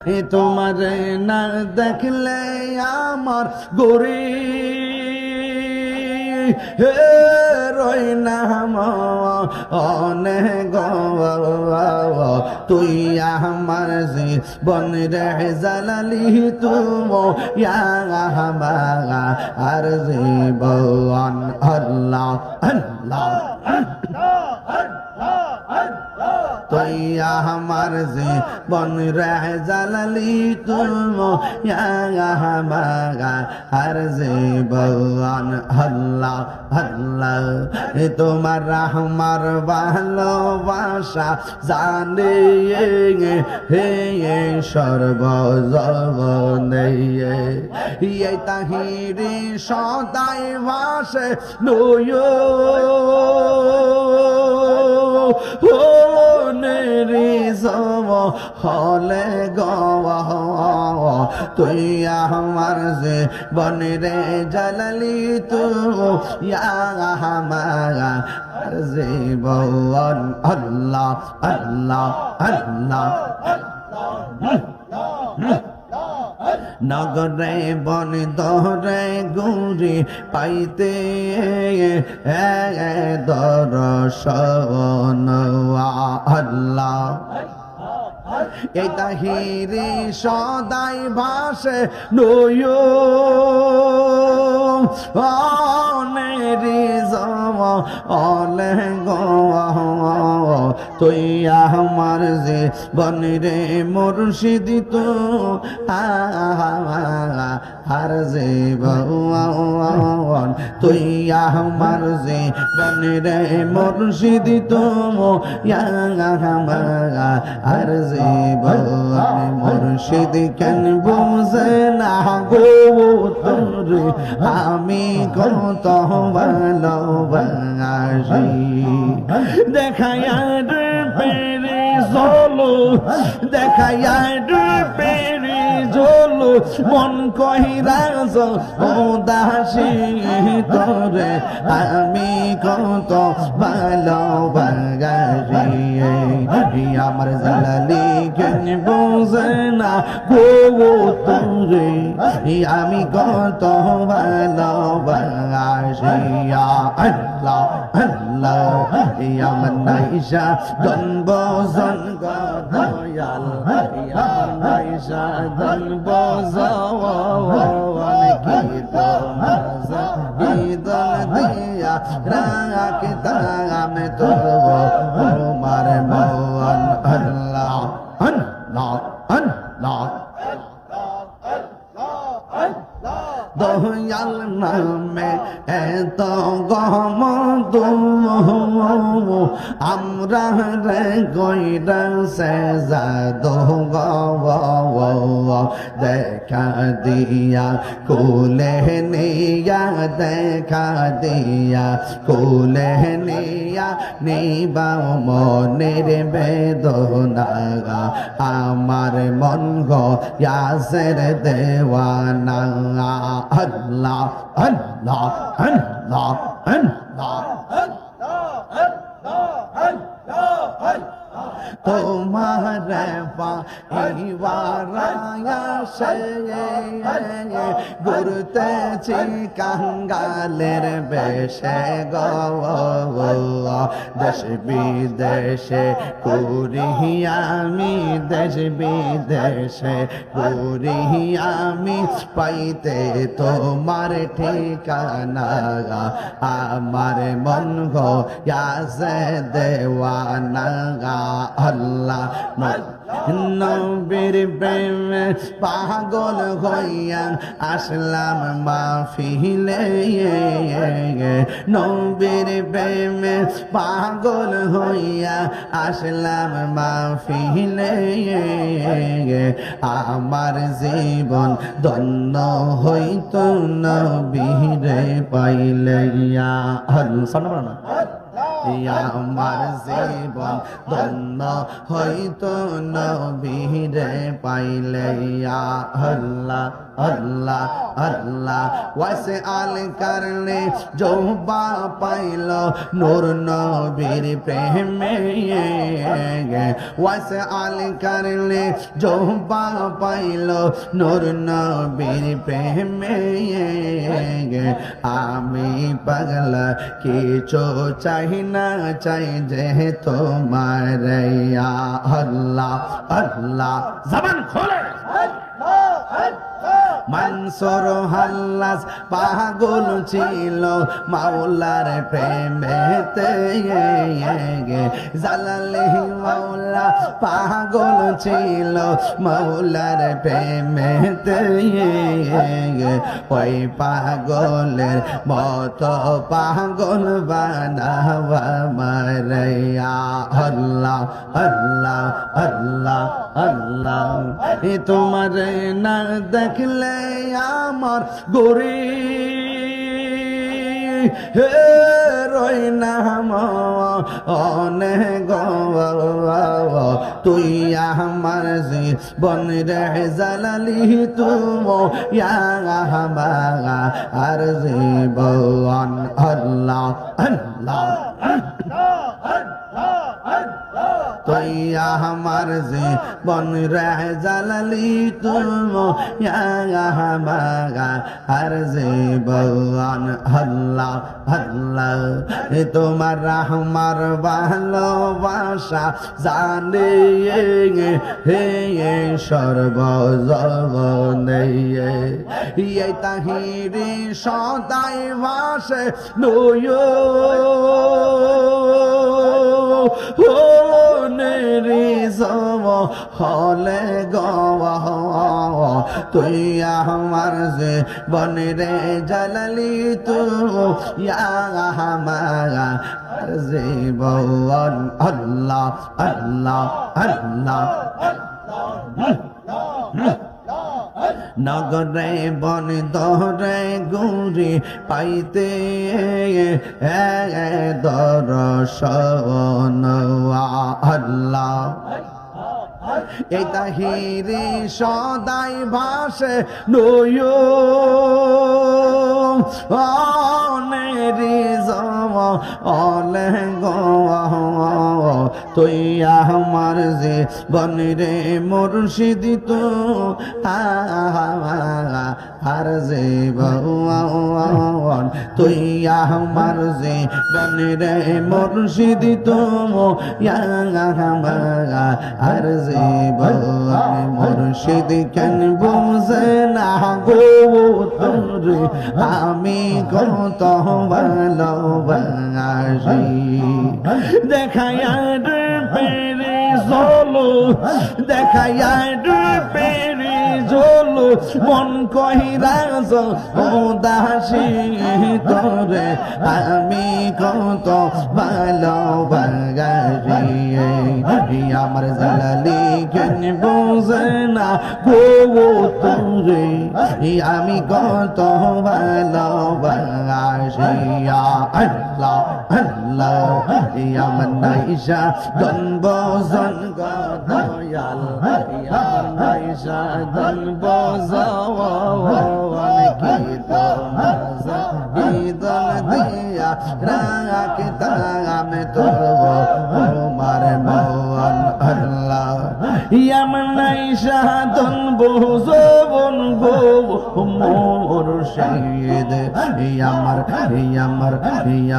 তোমারে না দেখলে আমার গরি হে রই না অনেক তুই আমার জীবন রে জালালি তুমো আর জীবন আল্লাহ আল্লাহ তুই আমার জীবন রে জালালি তুমো আর জীবন আল্লাহ আল্লাহ তোমার আমার ভালোবাসা জানে হে সর্বজনে এই তাহিরি সদাই ভাসে নয় হলে তুই আমার যে বনরে জালালি তু জীবন আল্লাহ আল্লাহ আল্লাহ নগরে বন দরে গুরি পাইতে দর্শন আল্লাহ এই তাহিরি সদাই ভাসে নয় অনেরি জম অলে তুই আমার যে বনরে মুর্শিদ তো আর যে ভগবান তুই আমার যে বনরে মুর্শিদ তো আর যে ভগবান মুর্শিদ কেন বুঝে না গো তোরে আমি কত ভালোবাসি দেখায়ার পেরে জলো দেখায়ার পেরে জলো মন কহিরা উদাসী তোরে আমি কত ভালোবাসি আমার জালালি কেন বুঝে না গো তোরে আমি কত ভালোবাসি আল্লাহ আল্লাহ আমার নাইশা জন্ম জন্ম দয়াল আমার নাইশা জন্ম দিয়া রাখতাম তোমার মন আল্লাহ আল্লাহ আল্লাহ দয়াল নামে এত গম আমরা রে গইরা সে যাদো দেখা দিয়া কোলে নিয়া দেখা দিয়া কোলে নিয়া নিবাও মনের বেদনা আমার মন গো ইয়াসের দেওয়ানা আল্লাহ আল্লাহ আল্লাহ আল্লাহ তোমার পাইবারায়াসে ঘুরতেছি কাঙ্গালের বেশে গো দেশ বিদেশে ঘুরি আমি দেশ বিদেশে ঘুরি আমি পাইতে তোমার ঠিকানা আমার মন গো ইয়াসে দেওয়ানা আল্লাহ নবীর প্রেমে পাগল হইয়া আসলাম মাহফিলে নবীর প্রেমে পাগল হইয়া আসলাম মাহফিলে আমার জীবন ধন্য হইত নবীরে পাইলে আল্লাহ আমার জীবন ধন্য হইতো নবীরে পাইলে ইয়া আল্লাহ আল্লাহ আল্লাহ ওয়াসে আল করলে জোবা পাইল নূর নবীর প্রেমে ওয়াসে আল করলে জোবা পাইল নূর নবীর প্রেমে আমি পাগলা কিছু চাই না চাই যে তোমার ইয়া আল্লাহ আল্লাহ জবান খোলে মানসুর হাল্লাস পাগল ছিল মাওলার প্রেমেতে জালালি মাওলা পাগল ছিল মাওলার প্রেমেতে ওই পাগলের মতো পাগল বানাওয়া মারিয়া আল্লাহ আল্লাহ আল্লাহ আল্লাহ তোমার না দেখলে আমার গরি হে রই নাম অনেক তুই আমার জীবন রে জালালি তুম আর জীবন আল্লাহ আল্লাহ তুই আমার জীবন রে জালালি তুম আর জীবন আল্লাহ আল্লাহ তোমার আমার ভালোবাসা জানে হে সর্বজনে এই তাহিরি সদাই ভাসে নয় হলে গওয়া তুই আমার যে বনরে জালালি তু জীবন আল্লাহ আল্লাহ আল্লাহ নগরে বন দরে গুরি পাইতে দর্শন আল্লাহ এই তাহিরি সদাই ভাসে নয় অনেরি জম অলে তুই আমার যে বনরে মুর্শিদ তো আর যে ভগবান তুই আমার যে বনরে মুর্শিদ তো আর যে ভগবান মুর্শিদ কেন বুঝে না গো তোরে আমি কত ভালোবাসি দেখায়ার পেরে জলো দেখায়ার পেরে জলো মন কহিরা উদাসী তোরে আমি কত ভালোবাসি আমার জালালি কেন বুঝে না গো তোরে আমি কত ভালোবাসি আল্লাহ আল্লাহ আমার নাইশা জন্ম জন্ম দয়াল আমার নাইশা জন্ম দিয়া রাখতা আমি তোমার মন আল্লাহ আমার নাইশা জন্ম জবন গো মোর শহীদ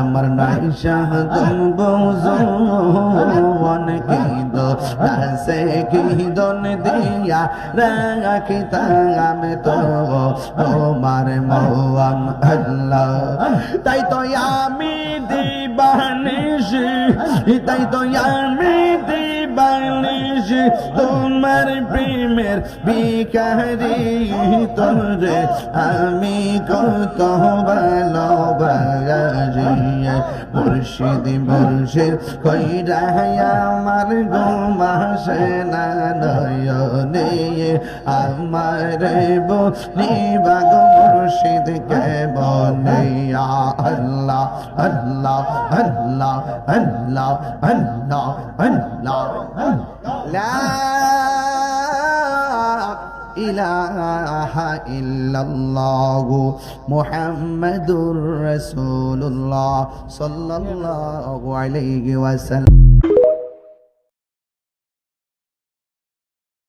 আমার নাইশা জন্ম জবন কিদ সে কিদন দিয়া রাখিতা আমি তোমার মন আল্লাহ তাই তো আমি দিবানিশি তাই তো আমি দিবানিশি তোমার প্রেমের ভিখারি তোরে আমি কত ভালোবাসি মুর্শিদ মুর্শিদ কইরা আমার ঘুম আসে না নয়নে আমারে বলিবা গো মুর্শিদ কেমনে আল্লাহ আল্লাহ আল্লাহ আল্লাহ আল্লাহ আল্লাহ লা ইলাহা ইল্লাল্লাহু মুহাম্মাদুর রাসূলুল্লাহ সাল্লাল্লাহু আলাইহি ওয়াসাল্লাম।